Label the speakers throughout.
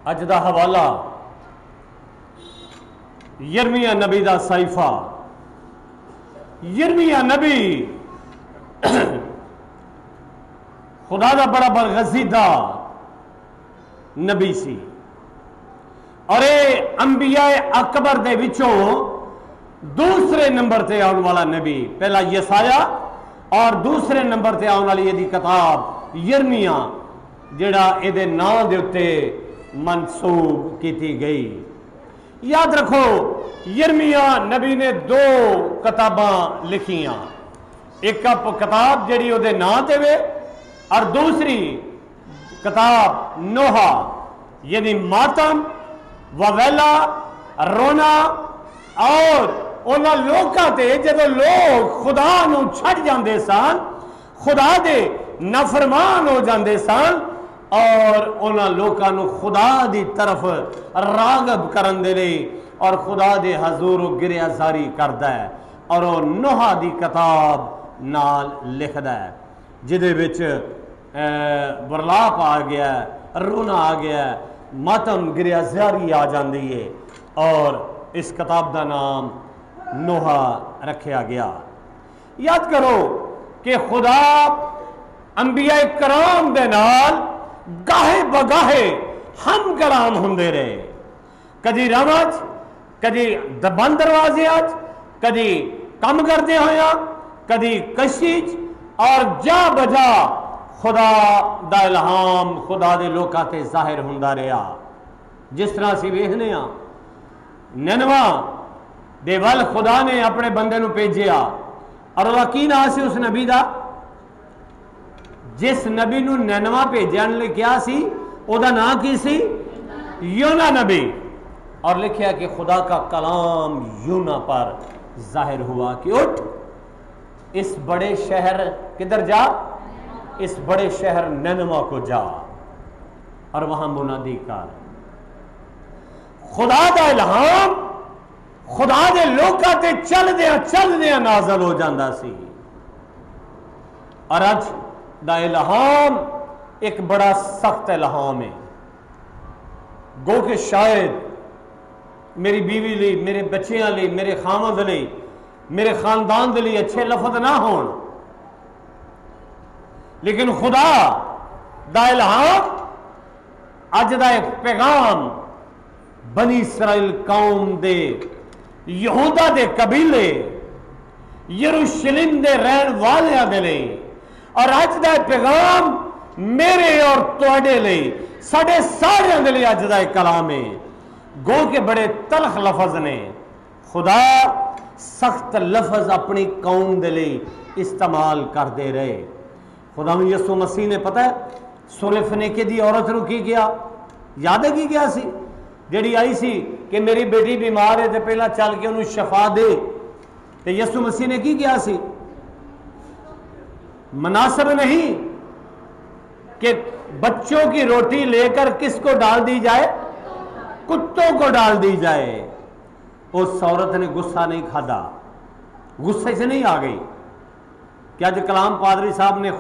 Speaker 1: اج دا حوالہ یرمیہ نبی دا صحیفہ۔ یرمیہ نبی خدا دا بڑا برگزیدہ نبی سی، اور اے انبیاء اکبر دے وچوں دوسرے نمبر تے آن والا نبی، پہلا یسایہ اور دوسرے نمبر تے آن والی یہ کتاب یرمیہ جڑا اے دے نام دے اتے منسوب کیتی گئی۔ یاد رکھو یرمیہ نبی نے دو کتاباں لکھیاں، ایک کتاب جڑی او دے نام تے وے اور دوسری کتاب نوحہ، یعنی ماتم وویلا رونا، اور انہاں لوکاں تے جدو لوگ خدا نو چھڑ جاندے سن، خدا دے نافرمان ہو جاندے سن، اور انہاں لوکاں نو خدا دی طرف راغب کرن دے لئی اور خدا دے حضور گریہ زاری کردا ہے، اور وہ نوحہ دی کتاب نال لکھدا ہے جدے وچ برلاپ آ گیا ہے، رونا آ گیا ہے، ماتم گریہ زاری آ جاندی ہے، اور اس کتاب دا نام نوحہ رکھیا گیا۔ یاد کرو کہ خدا انبیاء کرام دے نال گاہے بگاہے ہم کلام ہوندے رہے، کدی رمج، کدی بند دروازے آج، کدی کم کردے ہویا، کدی کشیج، اور جا بجا خدا دا الہام خدا دے لوکاں تے ظاہر ہوندا رہیا۔ جس طرح سی ویکھنے ہاں نینوا دے ول خدا نے اپنے بندے نو بھیجیا، اور وہ کی نام سی اس نبی دا؟ جس نبی نو نینوا بھیجن لے کیا سی او دا نام کی سی؟ یونا نبی، اور لکھیا کہ خدا کا کلام یونا پر ظاہر ہوا کہ اٹھ اس بڑے شہر کدھر جا، اس بڑے شہر نینوا کو جا اور وہاں منادی کر۔ خدا دا الہام خدا دے لوکاں تے چل دیا نازل ہو جاندہ سی، اور اج دا الہام ایک بڑا سخت الہام ہے۔ گو کہ شاید میری بیوی لی، میرے بچیاں لی، میرے خامد لی، میرے خاندان دے لی اچھے لفظ نہ ہون، لیکن خدا دا الہام اج دا ایک پیغام بنی اسرائیل قوم دے، یہودا دے قبیلے، یروشلم دے رہن والیاں دے لئی، اور اج دا پیغام میرے اور تواڈے لئی، ساڈے سارے دے لئی اج دا کلام ہے۔ گو کہ بڑے تلخ لفظ نے، خدا سخت لفظ اپنی قوم دے لئی استعمال کر دے رہے۔ خدا یسوع مسیح نے پتہ ہے سورہ فنیکے دی عورت نو کی کیا؟ یاد ہے کی کیا سی؟ جڑی آئی سی کہ میری بیٹی بیمار ہے تے پہلا چل کے انہوں شفا دے، تے یسوع مسیح نے کی کیا سی؟ مناسب نہیں کہ بچوں کی روٹی لے کر کس کو ڈال دی جائے؟ کتوں کو ڈال دی جائے۔ اس عورت نے غصہ نہیں کھادا، غصے سے نہیں آ گئی کہ آج کلام پادری صاحب نے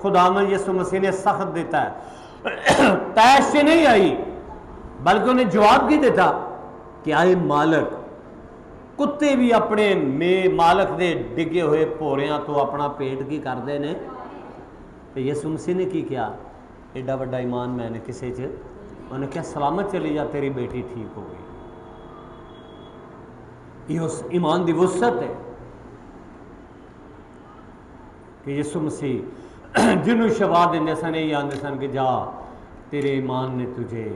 Speaker 1: خداوند یسوع مسیح نے سخت دیتا ہے، تیش سے نہیں آئی، بلکہ انہیں جواب کی دیتا کہ آئے مالک، کتے بھی اپنے مالک دے ڈگے ہوئے پوریاں تو اپنا پیٹ کی کر دے نے، تو یسوع مسیح نے کی کیا؟ ایڈا بڑا ایمان میں نے کسے چ، انہوں نے کیا سلامت چلی جا، تیری بیٹی ٹھیک ہو گئی۔ یہ اس ایمان دی وسعت ہے کہ یسوع مسیح جنہوں شفا دیندے سن یہ آندے سن کہ جا تیرے ایمان نے تجھے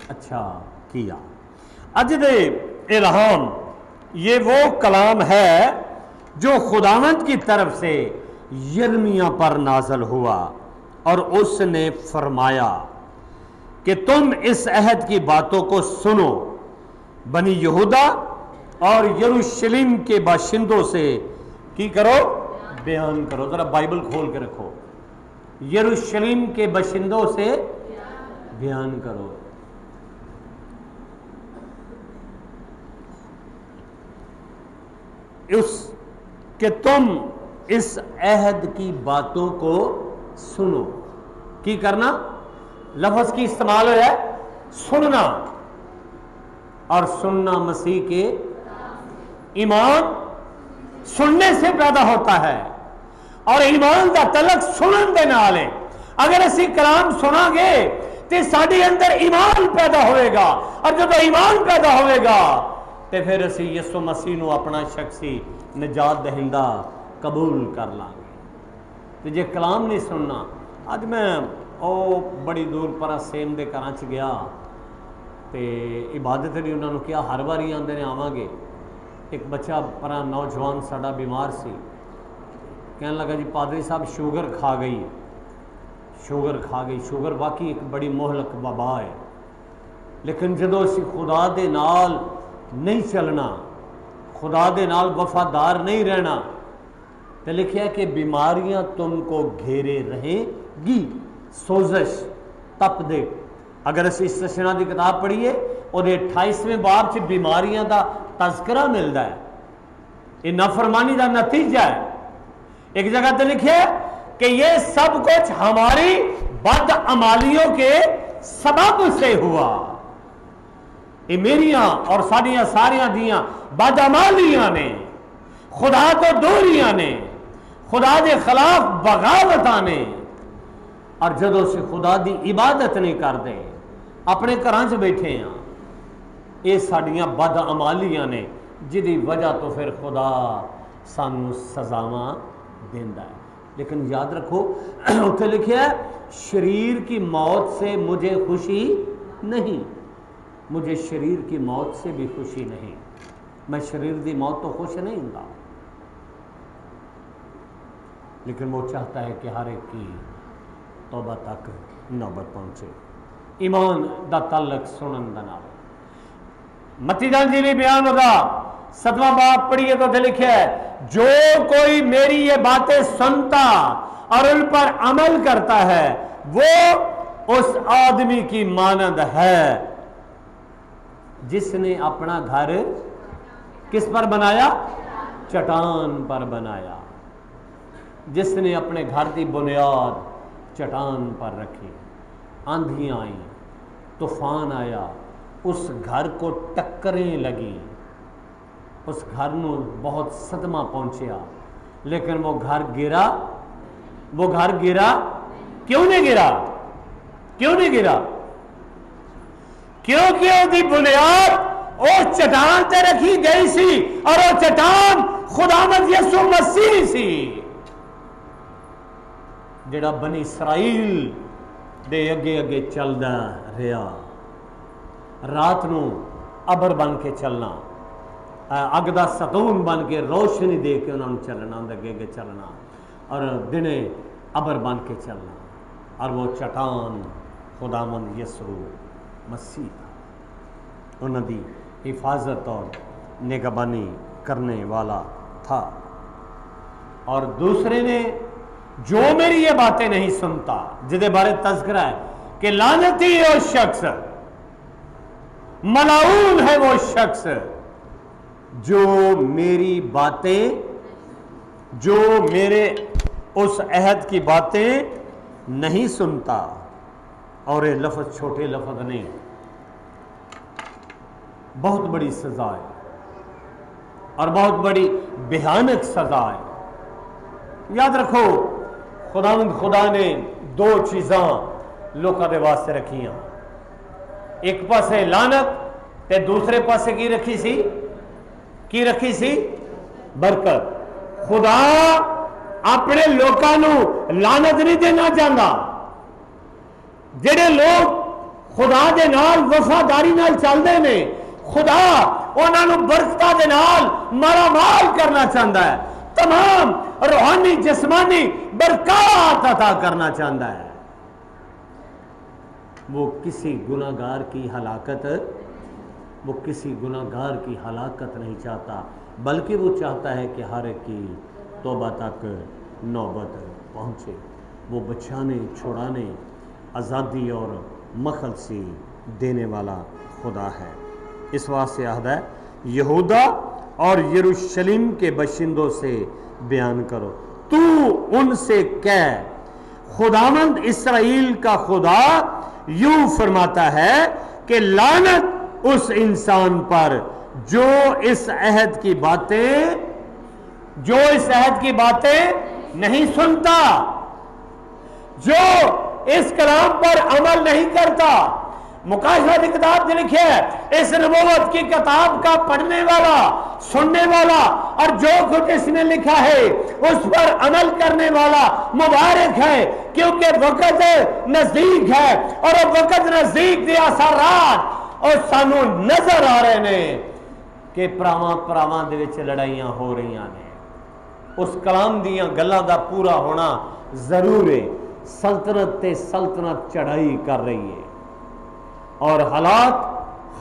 Speaker 1: اچھا کیا۔ اج دے الہام یہ وہ کلام ہے جو خداوند کی طرف سے یرمیہ پر نازل ہوا، اور اس نے فرمایا کہ تم اس عہد کی باتوں کو سنو، بنی یہودا اور یروشلم کے باشندوں سے کی کرو؟ بیان کرو۔ ذرا بائبل کھول کے رکھو، یروشلم کے باشندوں سے بیان کرو۔ کہ تم اس عہد کی باتوں کو سنو، کی کرنا؟ لفظ کی استعمال ہوا ہے سننا، اور سننا مسیح کے ایمان سننے سے پیدا ہوتا ہے، اور ایمان دا تعلق سنن دے نال ہے۔ اگر اسی کلام سنا گے تو ساڈے اندر ایمان پیدا ہوئے گا، اور جب ایمان پیدا ہوئے گا تو پھر اسی یسوع مسیح نو اپنا شخصی نجات دہندہ قبول کر لیں گے۔ تو جے کلام نہیں سننا، اج میں بڑی دور پر سیم دے گھراں چ گیا تے عبادت نہیں، انہوں نے کیا ہر باری آندے نے آواں گے۔ ایک بچہ پرا نوجوان ساڈا بیمار سی، کہنے لگا جی پادری صاحب شوگر کھا گئی، شوگر کھا گئی۔ شوگر واقعی ایک بڑی مہلک وبا ہے، لیکن جدو اسی خدا دے نال نہیں چلنا، خدا دے نال وفادار نہیں رہنا، تو لکھیا کہ بیماریاں تم کو گھیرے رہیں گی، سوزش تپ دے۔ اگر اسی استثنا دی کتاب پڑھیے اور 28ویں باب سے بیماریاں دا تذکرہ ملتا ہے، یہ نافرمانی دا نتیجہ ہے۔ ایک جگہ تے لکھے کہ یہ سب کچھ ہماری بد عمالیوں کے سبب سے ہوا۔ یہ میریاں اور ساڑیاں ساریاں دیاں بد عمالیاں نے، خدا تو دوریاں نے، خدا دے خلاف بغاوتاں نے، اور جدوں سے خدا دی عبادت نہیں کر دے، اپنے گھراں چ بیٹھے ہیں، یہ ساڑیاں بد عمالیاں نے، جدی وجہ تو پھر خدا سانو سزاواں دیندا ہے۔ لیکن یاد رکھو اتنے لکھیا ہے شریر کی موت سے مجھے خوشی نہیں، مجھے شریر کی موت سے بھی خوشی نہیں، میں شریر دی موت تو خوش نہیں ہوں، لیکن وہ چاہتا ہے کہ ہر ایک کی توبہ تک نوبت پہنچے۔ ایمان دا تعلق سنن دا نال۔ متی دا انجیلی بیان ہوگا 7واں باب پڑھیے تو لکھا ہے جو کوئی میری یہ باتیں سنتا اور ان پر عمل کرتا ہے وہ اس آدمی کی مانند ہے جس نے اپنا گھر کس پر بنایا؟ چٹان پر بنایا۔ جس نے اپنے گھر کی بنیاد چٹان پر رکھی، آندھیاں آئیں، طوفان آیا، اس گھر کو ٹکریں لگی، اس گھر نو بہت صدمہ پہنچیا، لیکن وہ گھر گرا۔ وہ گھر گرا کیوں نہیں گرا؟ کیوں نہیں گرا؟ کیونکہ وہ دی بنیاد اس چٹان تے رکھی گئی سی، اور وہ چٹان خداوند یسوع مسیح سی، جڑا بنی اسرائیل دے اگے اگے چلدا رہا۔ رات نو ابر بن کے چلنا، اگ دا ستون بن کے روشنی دے کے انہوں نے چلنا، اگے اگے چلنا، اور دنے ابر بن کے چلنا، اور وہ چٹان خداوند یسوع مسیح انہوں دی حفاظت اور نگہبانی کرنے والا تھا۔ اور دوسرے نے جو میری یہ باتیں نہیں سنتا، جدے بارے تذکرہ ہے کہ لعنتی ہے وہ شخص، ملعون ہے وہ شخص جو میری باتیں، جو میرے اس عہد کی باتیں نہیں سنتا۔ اور یہ لفظ چھوٹے لفظ نہیں، بہت بڑی سزا ہے، اور بہت بڑی بھیانک سزا ہے۔ یاد رکھو خداوند خدا نے دو چیزاں لوکاں دے واسطے رکھیاں، ایک پاسے لعنت تے دوسرے پاسے کی رکھی سی؟ کی رکھی سی؟ برکت۔ خدا اپنے لوکاں نو لعنت نہیں دینا چاہتا۔ جڑے لوگ خدا دے نال وفاداری نال چلدے نے، خدا انہاں نو برکتاں دے نال مالا مال کرنا چاہتا ہے، تمام روحانی جسمانی برکات عطا کرنا چاہتا ہے۔ وہ کسی گناہگار کی ہلاکت، وہ کسی گناہگار کی ہلاکت نہیں چاہتا، بلکہ وہ چاہتا ہے کہ ہر ایک کی توبہ تک نوبت پہنچے۔ وہ بچانے، چھڑانے، آزادی اور مخلصی دینے والا خدا ہے۔ اس واسطے عہد ہے یہودا اور یروشلم کے باشندوں سے بیان کرو، تو ان سے کہہ خداوند اسرائیل کا خدا یوں فرماتا ہے کہ لعنت اس انسان پر جو اس عہد کی باتیں نہیں سنتا، جو اس کلام پر عمل نہیں کرتا۔ مکاشفہ کی کتاب جو لکھی ہے، اس نبوت کی کتاب کا پڑھنے والا، سننے والا اور جو کچھ اس نے لکھا ہے اس پر عمل کرنے والا مبارک ہے، کیونکہ وقت نزدیک ہے، اور وقت نزدیک دے اثرات اور سانو نظر آ رہے نے کہ پراواں دے وچ لڑائیاں ہو رہی نے۔ اس کلام دیاں گلاں دا پورا ہونا ضرور ہے۔ سلطنت تے سلطنت چڑھائی کر رہی ہے اور حالات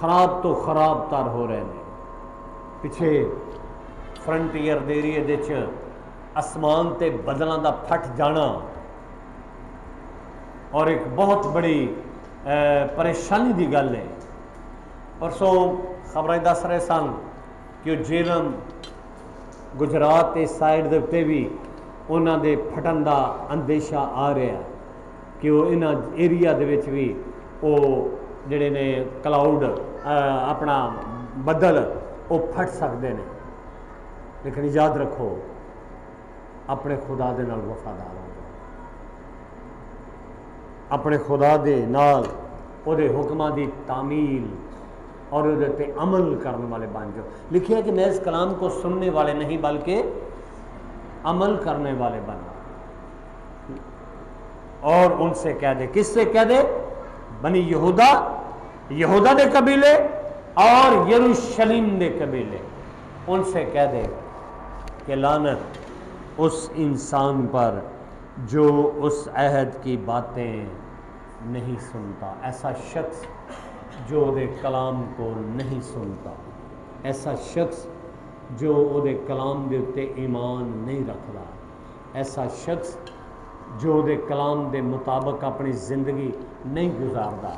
Speaker 1: خراب تو خراب تر ہو رہے ہیں۔ پیچھے فرنٹیئر دے ایریے دے وچ آسمان تے بدلاں دا پھٹ جانا اور ایک بہت بڑی پریشانی دی گل ہے۔ پرسوں خبریں دس رہے سن کہ جیلم گجرات اس سائڈ دے تے بھی انہاں دے پھٹن دا اندیشہ آ رہا ہے کہ وہ انہاں ایریا دے وچ بھی وہ جڑے نے کلاؤڈ اپنا بدل وہ پھٹ سکتے ہیں۔ لیکن یاد رکھو اپنے خدا دے نال وفادار ہو، اپنے خدا دے نال او دے حکماں دی تعمیل اور وہ تے عمل کرنے والے بن جاؤ۔ لکھیا ہے کہ میں اس کلام کو سننے والے نہیں بلکہ عمل کرنے والے بنا۔ اور ان سے کہہ دے، کس سے کہہ دے؟ بنی یہودا دے قبیلے اور یروشلم دے قبیلے، ان سے کہہ دے کہ لعنت اس انسان پر جو اس عہد کی باتیں نہیں سنتا۔ ایسا شخص جو دے کلام کو نہیں سنتا، ایسا شخص جو او دے کلام دے اتے ایمان نہیں رکھتا، ایسا شخص جو دے کلام دے مطابق اپنی زندگی نہیں گزاردا،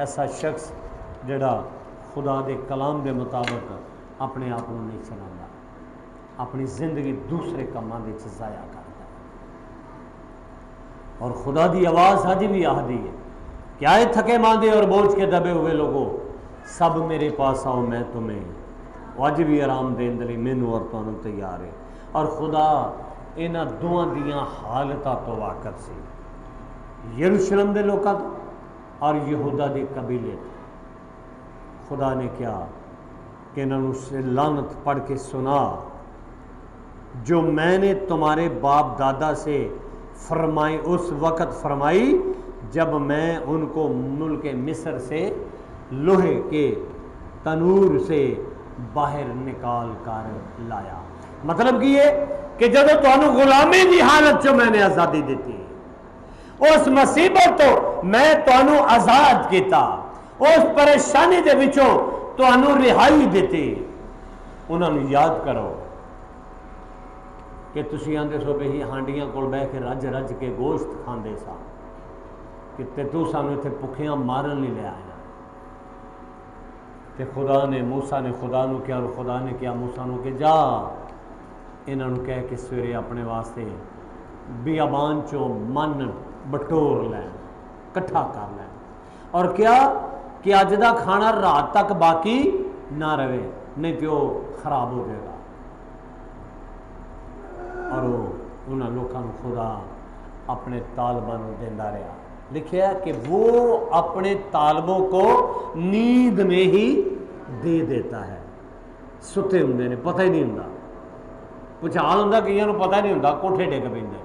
Speaker 1: ایسا شخص جڑا خدا دے کلام دے مطابق اپنے آپ کو نہیں چلاتا، اپنی زندگی دوسرے کاماں دے وچ ضائع کرتا۔ اور خدا دی آواز اج بھی آہدی ہے کہ آئے تھکے ماندے اور بوجھ کے دبے ہوئے لوگوں، سب میرے پاس آؤ میں تمہیں اج بھی آرام دین دے مینوں اور تانوں تیار ہے۔ اور خدا انہاں دوواں دیاں حالتاں تو واقف سی، یروشلم دے لوکاں تو اور یہودا دے قبیلے تو۔ خدا نے کیا کہ انہوں سے لعنت پڑھ کے سنا جو میں نے تمہارے باپ دادا سے فرمائی، اس وقت فرمائی جب میں ان کو ملک مصر سے لوہے کے تنور سے باہر نکال کر لایا۔ مطلب یہ کہ جب تانوں غلامی دی حالت چ میں نے آزادی دیتی، اس مصیبت تو میں تانوں آزاد کیتا، اس پریشانی دے وچوں تانوں رہائی دیتی۔ انہوں نے یاد کرو کہ تسی آندے سو بھئی ہانڈیاں کول بہ کے رج رج کے گوشت کھاندے سا کہ تو سانو اتنے بھکھیاں مارن نہیں لے آیا۔ تے خدا نے موسیٰ نے خدا نو کیا، اور خدا نے کیا موسیٰ نو کہ جا انہوں نے کہہ کے سویرے اپنے واسطے بیابان چو من بٹور لین، کٹھا کر لین، اور کیا کہ اج دا کھانا رات تک باقی نہ رہے نہیں تو خراب ہو جائے گا۔ اور انہاں لوگوں کو خدا اپنے طالباں نو دیندا رہا۔ لکھیا ہے کہ وہ اپنے طالبوں کو نیند میں ہی دے دیتا ہے۔ ستے ہوندے نے پتہ ہی نہیں ہوندا، پچھال ہوندا کئیاں نو پتہ نہیں ہوندا، کوٹھے ڈگ پیندے۔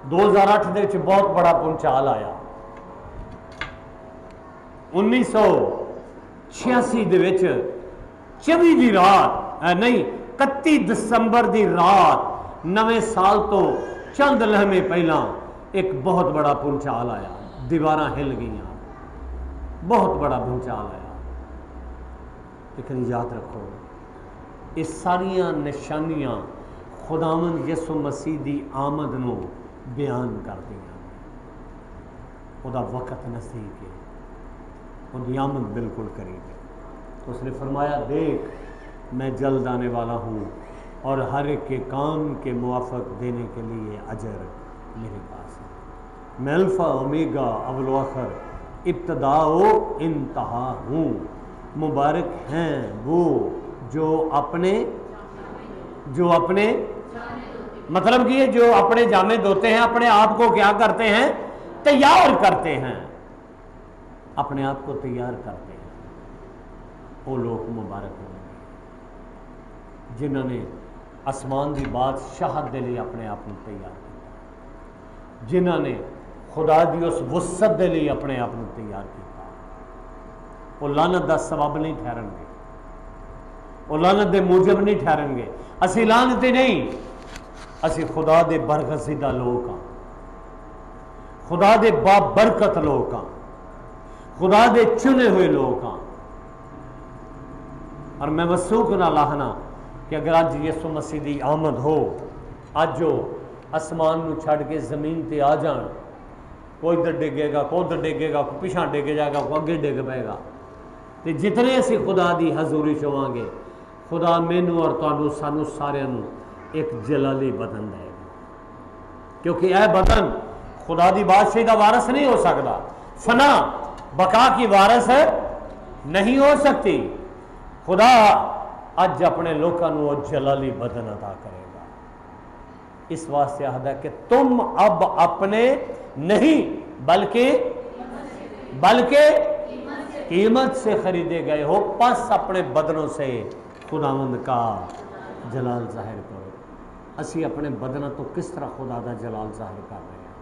Speaker 1: 2008 دے وچ بہت بڑا پنچال آیا۔ 1986 دے وچ 24 دی رات نہیں 31 دسمبر دی رات نویں سال تو چند لمحے پہلا ایک بہت بڑا پنچال آیا، دیواراں ہل گئیاں، بہت بڑا پنچال آیا۔ لیکن یاد رکھو یہ ساریاں نشانیاں خداوند یسوع مسیح دی آمد نو بیان کر دیا۔ وہ دا وقت نزدیک ہے، وہ دی آمد بالکل قریب ہے۔ اس نے فرمایا دیکھ میں جلد آنے والا ہوں اور ہر ایک کے کام کے موافق دینے کے لیے اجر میرے پاس ہے۔ میں الفا اومیگا اول و آخر ابتدا و انتہا ہوں۔ مبارک ہیں وہ جو اپنے مطلب کہ جو اپنے جامے دھوتے ہیں، اپنے آپ کو کیا کرتے ہیں؟ تیار کرتے ہیں، اپنے آپ کو تیار کرتے ہیں۔ وہ لوگ مبارک ہوں گے جنہوں نے آسمان کی بادشاہت دے لیے اپنے آپ کو تیار کیا، جنہوں نے خدا دی اس وسعت دے لیے اپنے آپ کو تیار کیا۔ وہ لعنت دا سبب نہیں ٹھہرن گے، وہ لعنت دے موجب نہیں ٹھہرن گے۔ اسی لعنتی نہیں، اسی خدا دے برگزیدہ لوگ ہاں، خدا دے بابرکت لوگ ہاں، خدا دے چنے ہوئے لوگ ہاں۔ اور میں وثوق نہ لاہنا کہ اگر اج یسوع مسیح دی آمد ہو، اج جو آسمان نو چھڑ کے زمین تے آ جان، کوئی ادھر ڈگے گا، کوئی ادھر ڈگے گا، کوئی پیچھے ڈگ جائے گا، کوئی اگے ڈگ پائے گا، تے جتنے اسی خدا دی حضوری چواں گے، خدا مینوں اور تانوں سانوں سارے نوں ایک جلالی بدن دے گا، کیونکہ اے بدن خدا دی بادشاہی دا وارث نہیں ہو سکتا، فنا بقا کی وارث نہیں ہو سکتی۔ خدا اج اپنے لوکاں نوں جلالی بدن عطا کرے گا۔ اس واسطے آہدا ہے کہ تم اب اپنے نہیں بلکہ قیمت سے خریدے گئے ہو، پس اپنے بدنوں سے خداوند کا جلال ظاہر کرو۔ اسی اپنے بدنوں تو کس طرح خدا دا جلال ظاہر کر رہے ہیں؟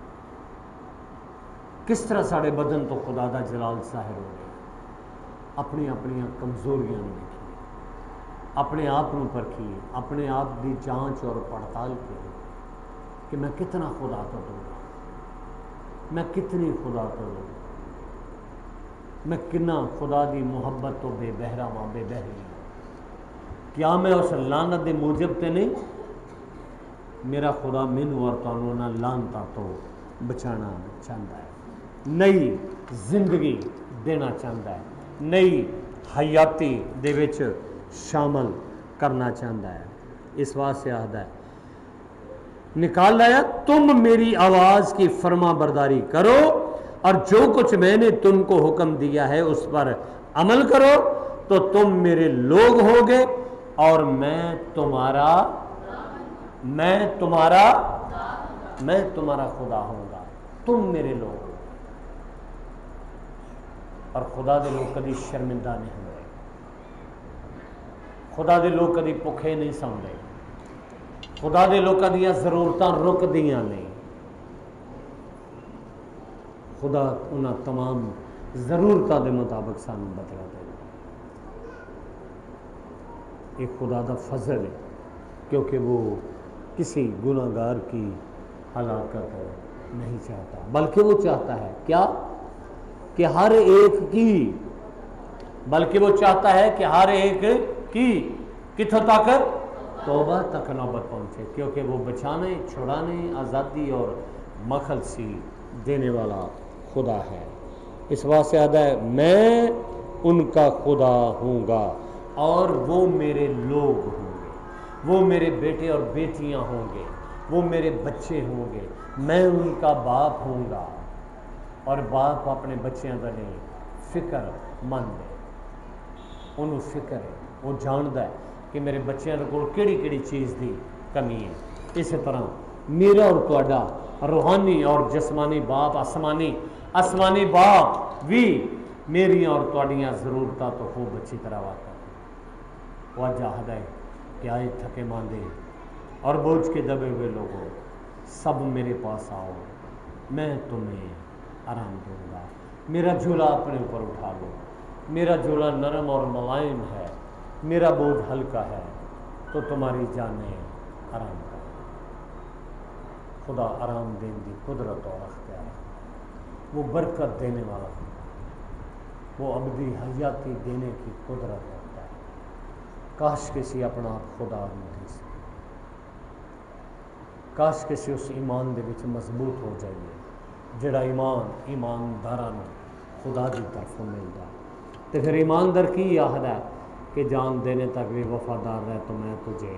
Speaker 1: کس طرح سارے بدن تو خدا دا جلال ظاہر ہو رہے ہیں؟ اپنی کمزوریاں دیکھیے، اپنے آپ کو پرکھیے، اپنے آپ دی جانچ اور پڑتال کیے کہ میں کتنا خدا تو دوں گا، میں کتنی خدا تو دوں گا، میں کنا خدا دی محبت تو بے بہرا ہاں، بے بہری ہوں۔ کیا میں اس لعنت دے موجب تے نہیں؟ میرا خدا مینوں اور تانوں نہ لعنتاں تو بچانا چاہتا ہے، نئی زندگی دینا چاہتا ہے، نئی حیاتی دے وچ شامل کرنا چاہتا ہے۔ اس واسطے آہدا ہے نکال لایا تم میری آواز کی فرما برداری کرو اور جو کچھ میں نے تم کو حکم دیا ہے اس پر عمل کرو تو تم میرے لوگ ہوگے اور میں تمہارا خدا ہوں گا، تم میرے لوگ ہو۔ اور خدا دے لوگ کبھی شرمندہ نہیں ہوئے، خدا دے لوگ کبھی بھوکے نہیں سوندے، خدا دے لوگوں دیا ضرورتاں رک دیاں نہیں، خدا انہاں تمام ضرورتاں دے مطابق سانوں بدلا دے۔ ایک خدا دا فضل ہے کیونکہ وہ کسی گناہ گار کی ہلاکت نہیں چاہتا، بلکہ وہ چاہتا ہے کیا؟ کہ ہر ایک کی، بلکہ وہ چاہتا ہے کہ ہر ایک کی کتھوں تک؟ توبہ تک نوبت پہنچے، کیونکہ وہ بچانے، چھڑانے، آزادی اور مخلصی دینے والا خدا ہے۔ اس واسطے آتا ہے میں ان کا خدا ہوں گا اور وہ میرے لوگ ہوں گے، وہ میرے بیٹے اور بیٹیاں ہوں گے، وہ میرے بچے ہوں گے، میں ان کا باپ ہوں گا۔ اور باپ اپنے بچیاں کا نہیں، فکر مند ہے، انہوں فکر ہے، وہ جانتا ہے کہ میرے بچیاں کو کیڑی کیڑی چیز دی کمی ہے۔ اسی طرح میرا اور تہاڈا روحانی اور جسمانی باپ، آسمانی باپ بھی میری اور تہاڈیاں ضرورتاں تو خوب اچھی طرح واقع ہے۔ وہ اج آہدا ہے کہ آئے تھکے ماندے اور بوجھ کے دبے ہوئے لوگوں، سب میرے پاس آؤ، میں تمہیں آرام دوں گا۔ میرا جھولا اپنے اوپر اٹھا لو، میرا جھولا نرم اور ملائم ہے، میرا بوجھ ہلکا ہے، تو تمہاری جانیں آرام کریں۔ خدا آرام دین دی قدرت اور اختیار ہے، وہ برکت دینے والا ہے، وہ ابدی حیاتی دینے کی قدرت رکھتا ہے۔ کاش کسی اپنا آپ خدا نہیں دے سکے، کاش کسی اس ایمان دے وچ مضبوط ہو جائیے جڑا ایمانداراں نوں خدا دی طرف ملتا ہے۔ تو پھر ایماندار کی آہدا ہے کہ جان دینے تک بھی وفادار رہ تو میں تجھے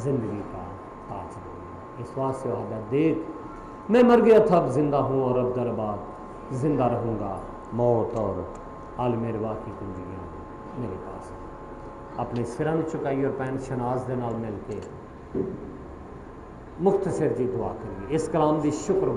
Speaker 1: زندگی کا تاج دوں گا۔ اس واسطے آہدا ہے دیکھ میں مر گیا تھا اب زندہ ہوں اور اب در بعد زندہ رہوں گا، موت اور عالم ارواح کی کنجیاں میرے پاس ہیں۔ اپنے سرن چکائی اور پین شناز دے نال مل کے مختصر جی دعا کریے، اس کلام دی شکر